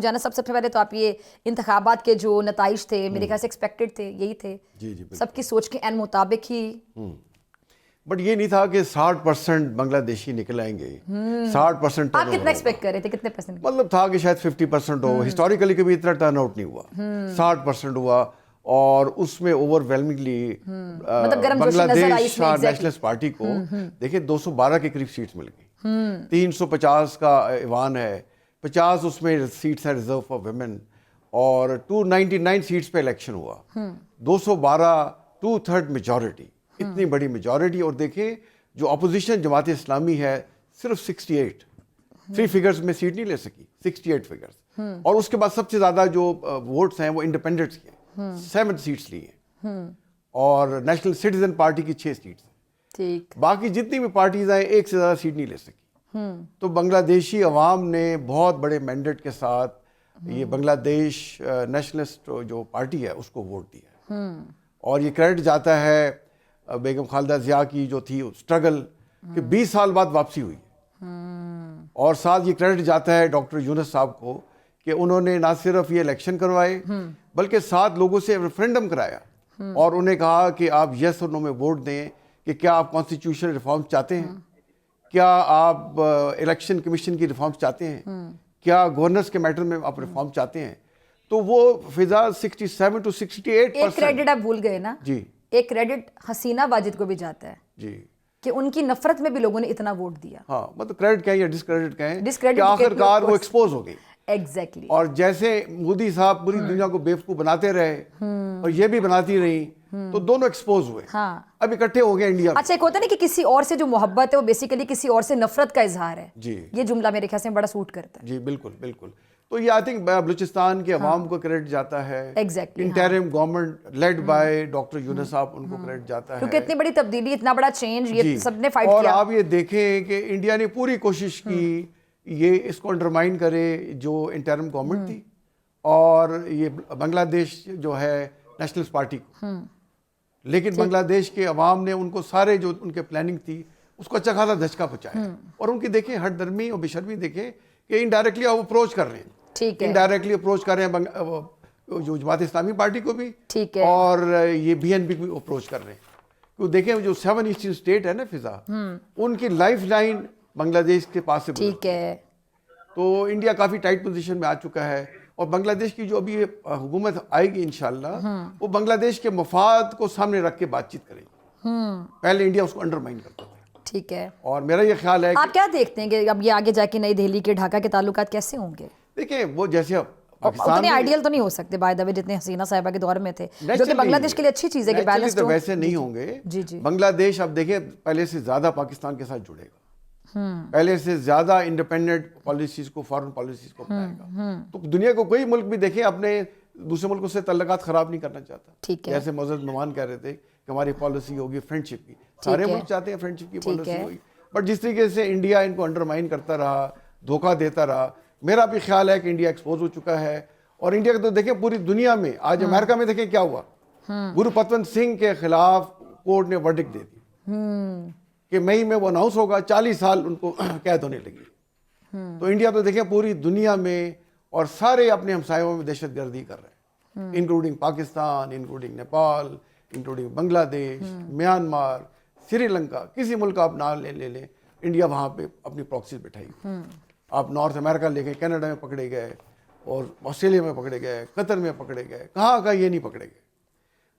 جانا سب سے پہلے تو آپ یہ انتخابات کے جو نتائج تھے میرے خیال سے ایکسپیکٹڈ تھے، یہی تھے سب کی سوچ کے عین مطابق ہی. بٹ یہ نہیں تھا کہ 60% بنگلہ دیشی نکل آئیں گے. 60% آپ کتنا ایکسپیکٹ کر رہے تھے؟ کتنے پرسنٹ؟ مطلب تھا کہ شاید 50% ہو. ہسٹوریکلی کبھی اتنا ٹرن آؤٹ نہیں ہوا. 60% ہوا اور اس میں اوور ویلمنگلی بنگلہ دیش نیشنلسٹ پارٹی کو دیکھیں 212 کے قریب سیٹس مل گئی. 350 کا ایوان ہے, 50 اس میں سیٹس ہیں ریزرو فار ویمن, اور 299 سیٹس پہ الیکشن ہوا. 212 2/3 میجورٹی, اتنی بڑی میجورٹی. اور دیکھیں جو اپوزیشن جماعت اسلامی ہے صرف 68 3 فگرز میں سیٹ نہیں لے سکی, 68 فگرز. اور اس کے بعد سب سے زیادہ جو ووٹس ہیں وہ انڈیپینڈنٹس کے 7 سیٹس لی ہیں, اور نیشنل سٹیزن پارٹی کی 6 سیٹس ہیں. باقی جتنی بھی پارٹیز ہیں ایک سے زیادہ سیٹ نہیں لے سکی. تو بنگلہ دیشی عوام نے بہت بڑے مینڈیٹ کے ساتھ یہ بنگلہ دیش نیشنلسٹ جو پارٹی ہے اس کو ووٹ دیا ہے. اور یہ کریڈٹ جاتا ہے بیگم خالدہ ضیاء کی جو تھی اسٹرگل کہ 20 سال بعد واپسی ہوئی. اور ساتھ یہ کریڈٹ جاتا ہے ڈاکٹر یونس صاحب کو کہ انہوں نے نہ صرف یہ الیکشن کروائے بلکہ 7 لوگوں سے ریفرینڈم کرایا اور انہیں کہا کہ آپ یس اور نو میں ووٹ دیں کہ کیا آپ کانسٹیٹیوشنل ریفارم چاہتے ہیں, کیا آپ الیکشن کمیشن کی ریفارم چاہتے ہیں, کیا گورننس کے میٹر میں آپ ریفارم چاہتے ہیں. تو وہ فضا 67 to 68%. ایک کریڈٹ آپ بھول گئے نا جی, ایک کریڈٹ حسینہ واجد کو بھی جاتا ہے جی, کہ ان کی نفرت میں بھی لوگوں نے اتنا ووٹ دیا. ہاں مطلب کریڈٹ کہیں یا ڈسکریڈٹ کہیں کہ آخر کار وہ ایکسپوز ہو گئی. ایگزیکٹلی. اور جیسے مودی صاحب پوری دنیا کو بیوقوف بناتے رہے اور یہ بھی بناتی رہی, تو دونوں ایکسپوز ہوئے. اب اکٹھے ہو گئے انڈیا. اچھا ایک ہوتا ہے نا کہ کسی اور سے جو محبت ہے وہ بیسیکلی کسی اور سے نفرت کا اظہار ہے. جی, یہ جملہ میرے خیال سے بڑا سوٹ کرتا ہے. جی بالکل بالکل. تو یہ آئی تھنک بلوچستان کے عوام کو کریڈٹ جاتا ہے. Interim government led by doctor Yunus sahab, ان کو کریڈٹ جاتا ہے کیونکہ اتنی بڑی تبدیلی, اتنا بڑا چینج, یہ سب نے فائٹ کیا. اور آپ یہ دیکھیں کہ انڈیا نے پوری کوشش کی یہ اس کو انڈرمائن کرے جو انٹرم گورنمنٹ تھی اور یہ بنگلہ دیش جو ہے نیشنلسٹ پارٹی کو. لیکن بنگلہ دیش کے عوام نے ان کو سارے جو ان کے پلاننگ تھی اس کو اچھا خاصا دھچکا پہنچایا. اور ان کی دیکھیں ہٹ درمی اور بے شرمی دیکھیں کہ انڈائریکٹلی آپ اپروچ کر رہے ہیں, انڈائریکٹلی اپروچ کر رہے ہیں جو جماعت اسلامی پارٹی کو بھی اور یہ BNP کو بھی اپروچ کر رہے ہیں. کیونکہ دیکھیں جو 7 ایسٹرن اسٹیٹ ہے نا فضا, ان کی لائف لائن بنگلہ دیش کے پاس سے گزرتی ہے. تو انڈیا کافی ٹائٹ پوزیشن میں آ چکا ہے, اور بنگلہ دیش کی جو ابھی حکومت آئے گی انشاءاللہ وہ بنگلہ دیش کے مفاد کو سامنے رکھ کے بات چیت کرے گی. پہلے انڈیا اس کو انڈرمائن کرتا تھا. ٹھیک ہے. اور میرا یہ خیال ہے آپ کیا دیکھتے ہیں کہ اب یہ آگے جا کے نئی دہلی کے ڈھاکہ کے تعلقات کیسے ہوں گے؟ دیکھیں وہ جیسے اتنے آئیڈیل تو نہیں ہو سکتے بائی دا وے جتنے حسینہ صاحبہ کے دور میں تھے, جو کہ بنگلہ دیش کے لیے اچھی چیز ہے کہ بیلنس ہو. ویسے نہیں ہوں گے. بنگلہ دیش اب دیکھیں پہلے سے زیادہ پاکستان کے ساتھ جڑے گا, پہلے سے زیادہ انڈیپینڈنٹ پالیسیز کو, فارن پالیسیز کو اپنائے گا. تو دنیا کو کوئی ملک بھی دیکھیں اپنے دوسرے ملکوں سے تعلقات خراب نہیں کرنا چاہتا. جیسے معزز مہمان کہہ رہے تھے کہ ہماری پالیسی ہوگی فرینڈ شپ کی, سارے ملک چاہتے ہیں فرینڈ شپ کی پالیسی ہوگی. بٹ جس طریقے سے انڈیا ان کو انڈرمائن کرتا رہا, دھوکہ دیتا رہا, میرا بھی خیال ہے کہ انڈیا ایکسپوز ہو چکا ہے. اور انڈیا کو تو دیکھیں پوری دنیا میں آج امریکہ میں دیکھیں کیا ہوا, گرو پتونت سنگھ کے خلاف کورٹ نے ورڈکٹ دے دی کہ مئی میں وہ اناؤنس ہوگا, 40 سال ان کو قید ہونے لگی. تو انڈیا تو دیکھیں پوری دنیا میں اور سارے اپنے ہمسایوں میں دہشت گردی کر رہے ہیں, including Pakistan, including Nepal, including Bangladesh, Myanmar, Sri Lanka, کسی ملک کا آپ نام لے لیں, انڈیا وہاں پہ اپنی پراکسیز بٹھائی. آپ نارتھ امریکہ لے کے کینیڈا میں پکڑے گئے, اور آسٹریلیا میں پکڑے گئے, قطر میں پکڑے گئے, کہاں یہ نہیں پکڑے گئے.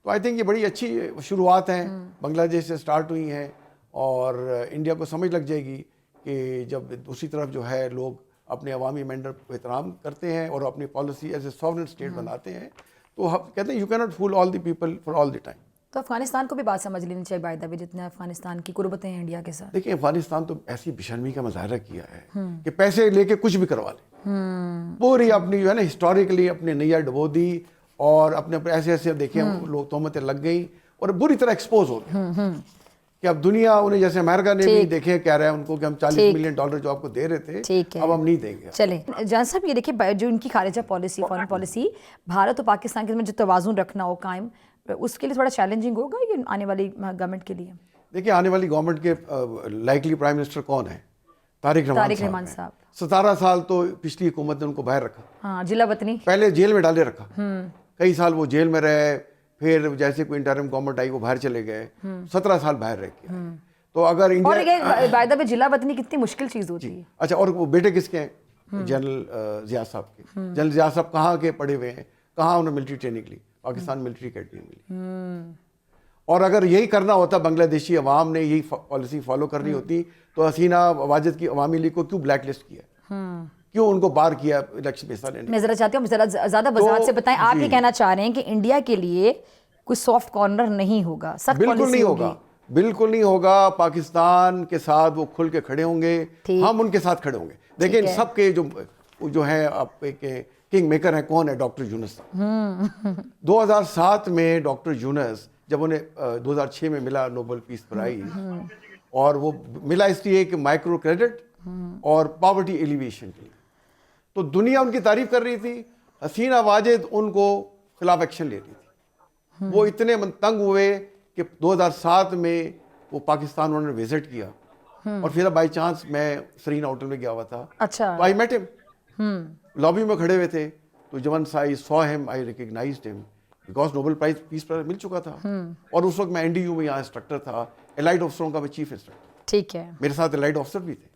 تو آئی تھنک یہ بڑی اچھی شروعات ہیں بنگلہ دیش سے سٹارٹ ہوئی ہیں, اور انڈیا کو سمجھ لگ جائے گی کہ جب دوسری طرف جو ہے لوگ اپنے عوامی مینڈیٹ کو احترام کرتے ہیں اور اپنی policy as a sovereign state بناتے ہیں, تو کہتے ہیں you can't fool all the people for all the time. تو افغانستان کو بھی بات سمجھ لینی چاہیے بائی دا وے, جتنے افغانستان کی قربتیں ہیں انڈیا کے ساتھ. دیکھیں افغانستان تو ایسی بشرمی کا مظاہرہ کیا ہے کہ پیسے لے کے کچھ بھی کروا لے, پوری اپنی جو ہے نا ہسٹوریکلی اپنے نیا ڈبو دی, اور اپنے ایسے دیکھیں لوگ تہمتیں لگ گئیں اور بری طرح ایکسپوز ہو گئے کہ اب دنیا انہیں, جیسے امریکہ نے بھی دیکھیں کہہ رہا ہے ان کو کہ ہم $40 ملین جو آپ کو دے رہے تھے اب ہم نہیں دیں گے. چلیں جان صاحب, یہ دیکھیں جو ان کی خارجہ پالیسی, فارن پالیسی, بھارت اور پاکستان کے جو توازن رکھنا ہو قائم, اس کے لیے تھوڑا چیلنجنگ ہوگا یہ آنے والی گورنمنٹ کے لیے. دیکھیں آنے والی گورنمنٹ کے لائکلی پرائم منسٹر کون ہیں؟ طارق رحمان صاحب. 17 साल तो पिछली हुकूमत ने उनको बाहर रखा, हाँ जिला वतनी पहले जेल में डाले रखा, कई साल वो जेल में रहे, फिर जैसे कोई इंटरिम गवर्नमेंट आई वो बाहर चले गए, 17 साल बाहर रह गए। तो अगर और इंडिया ये वायदा में जिला वतनी कितनी मुश्किल चीज होती है। अच्छा, और वो बेटे किसके हैं? जनरल जिया साहब के। जनरल जिया साहब कहाँ के पढ़े हुए हैं, कहाँ उन्हें मिलिट्री ट्रेनिंग ली? पाकिस्तान मिलिट्री अकेडमी मिली। और अगर यही करना होता, बांग्लादेशी अवाम ने यही पॉलिसी फॉलो करनी होती, तो हसीना वाजिद की अवामी लीग को क्यों ब्लैक लिस्ट किया, क्यों उनको बार किया इलेक्शन में हिस्सा लेने? मैं जरा चाहती हूँ जरा ज्यादा वजाहत से बताएं, आप ये कहना चाह रहे हैं कि इंडिया के लिए कोई सॉफ्ट कॉर्नर नहीं होगा, सख्त बिल्कुल पॉलिसी नहीं होगी? होगा, बिल्कुल नहीं होगा। पाकिस्तान के साथ वो खुल के खड़े होंगे, हम उनके साथ खड़े होंगे। देखिए, इन सब के जो है आपके किंग मेकर है कौन है? डॉक्टर यूनुस साहब। 2007 में डॉक्टर यूनुस जब उन्हें 2006 में मिला नोबेल पीस प्राइज, और वो मिला इसलिए कि माइक्रो क्रेडिट और पॉवर्टी एलिवेशन के लिए, तो दुनिया उनकी तारीफ कर रही थी। हसीना वाजिद उनको खिलाफ एक्शन ले रही थी। वो इतने तंग हुए कि 2007 में वो पाकिस्तान उन्होंने विजिट किया, और फिर बाई चांस मैं सरीना होटल में गया हुआ था, अच्छा, तो आई मेट हिम, लॉबी में खड़े हुए थे, तो जवन I saw him, I recognised him because Nobel prize peace prize मिल चुका था। और उस वक्त मैं एनडीयू में यहाँ इंस्ट्रक्टर था, एलाइड अफसरों का मैं चीफ इंस्ट्रक्टर। ठीक है, मेरे साथ एलाइड अफसर भी थे।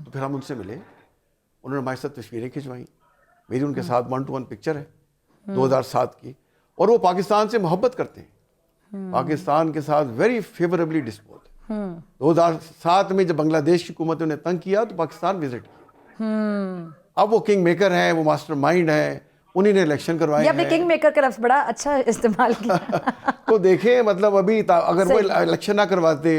तो फिर हम उनसे मिले, उन्होंने हमारे साथ तस्वीरें खिंचवाई, मेरी उनके साथ 1-to-1 पिक्चर है 2007 की। और वो पाकिस्तान से मोहब्बत करते हैं, पाकिस्तान के साथ वेरी फेवरेबली डिस्पोज। 2007 में जब बांग्लादेश की हुकूमत ने उन्हें तंग किया तो पाकिस्तान विजिट किया। अब वो किंग मेकर हैं, वो मास्टर माइंड है, उन्हीं ने इलेक्शन करवाए ये आपने हैं। किंग मेकर का लफ्ज बड़ा अच्छा इस्तेमाल किया। तो देखें, मतलब अभी अगर वो इलेक्शन ना करवाते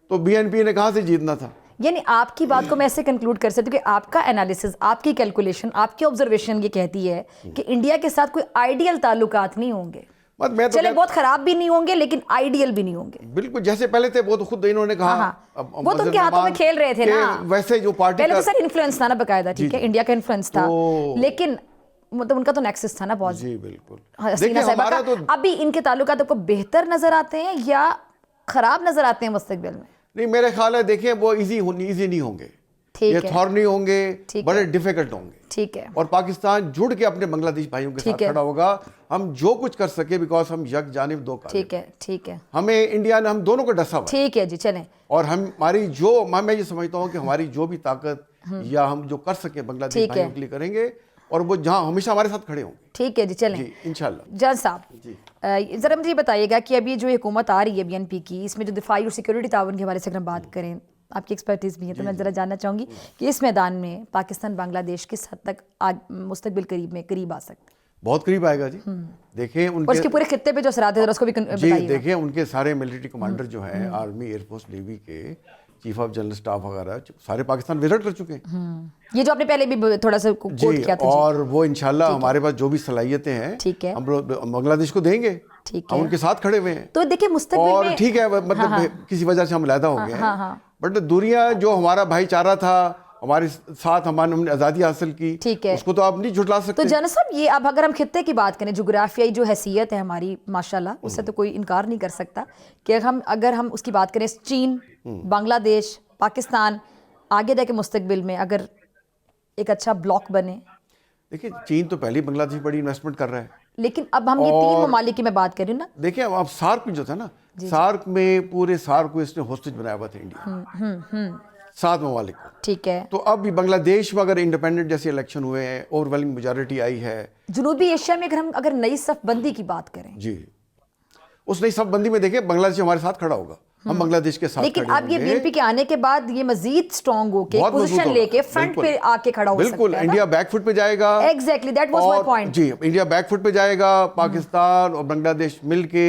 तो बीएनपी ने कहाँ से जीतना था? यानी आपकी बात को मैं ऐसे कंक्लूड कर सकती हूँ कि आपका एनालिसिस, आपकी कैलकुलेशन, आपकी ऑब्जर्वेशन ये कहती है कि इंडिया के साथ कोई आइडियल ताल्लुकात नहीं होंगे। मैं तो चले बहुत खराब भी नहीं होंगे लेकिन आइडियल भी नहीं होंगे। बिल्कुल जैसे पहले थे, वो तो खुद इन्होंने कहा। हाँ, वो तो उनके हाथों में खेल रहे थे ना। वैसे जो पार्टी पहले तो सर इन्फ्लुएंस था ना बकायदा, ठीक है, इंडिया का इन्फ्लुएंस था, लेकिन मतलब उनका तो नेक्सस था ना बहुत। जी बिल्कुल। हसीना साहिबा का अभी इनके ताल्लुकात आपको बेहतर नजर आते हैं या खराब नजर आते हैं मुस्तकबिल में? नहीं, मेरे ख्याल है देखिए वो इजी नहीं होंगे, ये थॉर्नी होंगे, बड़े डिफिकल्ट होंगे। ठीक है, और पाकिस्तान जुड़ के अपने बांग्लादेश भाइयों के साथ खड़ा होगा। हम जो कुछ कर सके, बिकॉज हम यक जानिब दो कालिब। ठीक है, ठीक है, हमें इंडिया ने हम दोनों को डसा हुआ। ठीक है जी, चलें। और हमारी जो मैं ये समझता हूँ कि हमारी जो भी ताकत या हम जो कर सके बांग्लादेश भाइयों के लिए करेंगे, और वो जहाँ हमेशा हमारे साथ खड़े होंगे। ठीक है जी, चलें जी इंशाल्लाह। जान साहब ज़रा मुझे बताइएगा कि अभी जो हुकूमत आ रही है बीएनपी की, इसमें जो दिफाई और सिक्योरिटी ताउन के हवाले से अगर हम बात करें, आपकी एक्सपर्टीज़ भी है, तो मैं ज़रा जानना चाहूँगी कि इस मैदान में पाकिस्तान बांग्लादेश किस हद तक मुस्तकबिल करीब आ सकते हैं? बहुत करीब आएगा जी। देखें उनके उसके पूरे खित्ते पे जो असरात है उसको भी जी देखें, उनके सारे मिलिट्री कमांडर जो हैं, आर्मी, एयरफोर्स, नेवी के चीफ ऑफ जनरल स्टाफ वगैरह सारे पाकिस्तान विजिट कर चुके हैं। ये जो आपने पहले भी थोड़ा सा कोट किया था। और वो इंशाल्लाह हमारे पास जो भी सलाहियतें हैं, ठीक है, हम बांग्लादेश को देंगे। ठीक है, हम उनके साथ खड़े हुए हैं। तो देखिए मुस्तकबिल और में ठीक है, मतलब किसी वजह से हम अलहदा हो गए हैं, बट दुनिया जो हमारा भाईचारा था, हमारे साथ हमने आज़ादी हासिल की, ठीक है, उसको तो आप नहीं झुटला सकते। तो जनरल साहब ये अब अगर हम खित्ते की बात करें, जोग्राफियाई जो हैसियत है हमारी माशाल्लाह, उससे तो कोई इनकार नहीं कर सकता कि अगर हम उसकी बात करें, चीन, बांग्लादेश, पाकिस्तान आगे जाके मुस्तकबिल में अगर एक अच्छा ब्लॉक बने। देखिए चीन तो पहले ही बांग्लादेश बड़ी इन्वेस्टमेंट कर रहा है, लेकिन अब हम ये 3 ममालिक की मैं बात कर रही हूँ ना। देखिए अब सार्क में जो था ना, सार्क में पूरे सार्क को इसने होस्टेज बनाया हुआ था इंडिया, 7 ममालिक को। ठीक है, तो अब भी बांग्लादेश में अगर इंडिपेंडेंट जैसे इलेक्शन हुए हैं, ओवरवेलमिंग मेजॉरिटी आई है। जनूबी एशिया में अगर नई सफबंदी की बात करें जी, उस नई सफबंदी में देखिए बांग्लादेश हमारे साथ खड़ा होगा, हम बांग्लादेश के साथ। लेकिन अब ये बीएनपी के आने के बाद ये मजीद स्ट्रांग होके पोजीशन लेके फ्रंट पे आके खड़ा हो सकता है। बिल्कुल, इंडिया बैकफुट पे जाएगा। Exactly, that was my point. जी, इंडिया बैकफुट पे जाएगा। पाकिस्तान और बांग्लादेश मिलके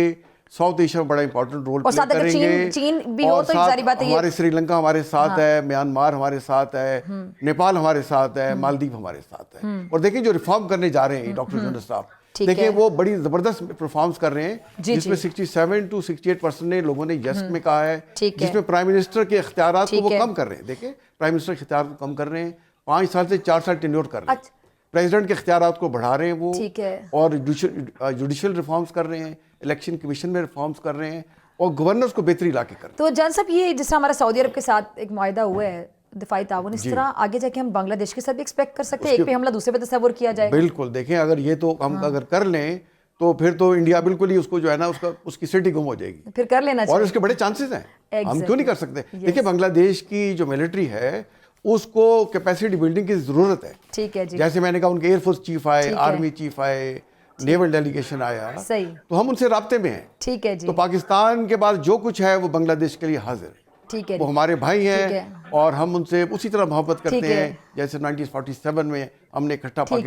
साउथ एशिया में बड़ा इंपॉर्टेंट रोल प्ले करेंगे। चीन भी हो तो सारी बातें, हमारे श्रीलंका हमारे साथ है, म्यांमार हमारे साथ है, नेपाल हमारे साथ है, मालदीव हमारे साथ है। और देखिए जो रिफॉर्म करने जा रहे हैं डॉक्टर यूनुस साहब, देखिए वो बड़ी जबरदस्त परफॉर्म्स कर रहे हैं, जिसमें 67 to 68% ने लोगों ने यस में कहा है, जिसमें प्राइम मिनिस्टर के इख्तियारात को वो कम कर रहे हैं। देखिए प्राइम मिनिस्टर के इख्तियार को कम कर रहे हैं, 5 साल से 4 साल टेन्योर कर रहे हैं। प्रेसिडेंट के इख्तियारात को बढ़ा रहे हैं वो, और जुडिशल रिफॉर्म्स कर रहे हैं, इलेक्शन कमीशन में रिफॉर्म्स कर रहे हैं, और गवर्नर्स को बेहतरी ला के कर रहे हैं। तो जान साहब ये जिस हमारा सऊदी अरब के साथ एक मुआहिदा हुआ है دفاعی تعاون اس طرح آگے جا کے ہم بنگلہ دیش کے ساتھ بھی ایکسپیکٹ کر سکتے ہیں, ایک پہ حملہ دوسرے پہ تصور کیا جائے؟ بالکل, دیکھیں اگر یہ تو ہم اگر کر لیں تو پھر تو انڈیا بالکل ہی اس کو جو ہے نا اس کی سٹی گم ہو جائے گی, پھر کر لینا چاہیے, اور اس کے بڑے چانسز ہیں, ہم کیوں نہیں کر سکتے. دیکھیں بنگلہ دیش کی جو ملٹری ہے اس کو کیپیسٹی بلڈنگ کی ضرورت ہے. ٹھیک ہے جی, جیسے میں نے کہا ان کے ایئر فورس چیف آئے, آرمی چیف آئے, نیول ڈیلیگیشن آیا, صحیح, تو ہم ان سے رابطے میں ہیں. ٹھیک ہے جی, تو پاکستان کے پاس جو کچھ ہے وہ بنگلہ دیش کے لیے حاضر ہے. ٹھیک ہے, وہ ہمارے بھائی ہیں اور ہم ان سے اسی طرح محبت کرتے ہیں جیسے 1947 میں ہم نے اکٹھا پاکستان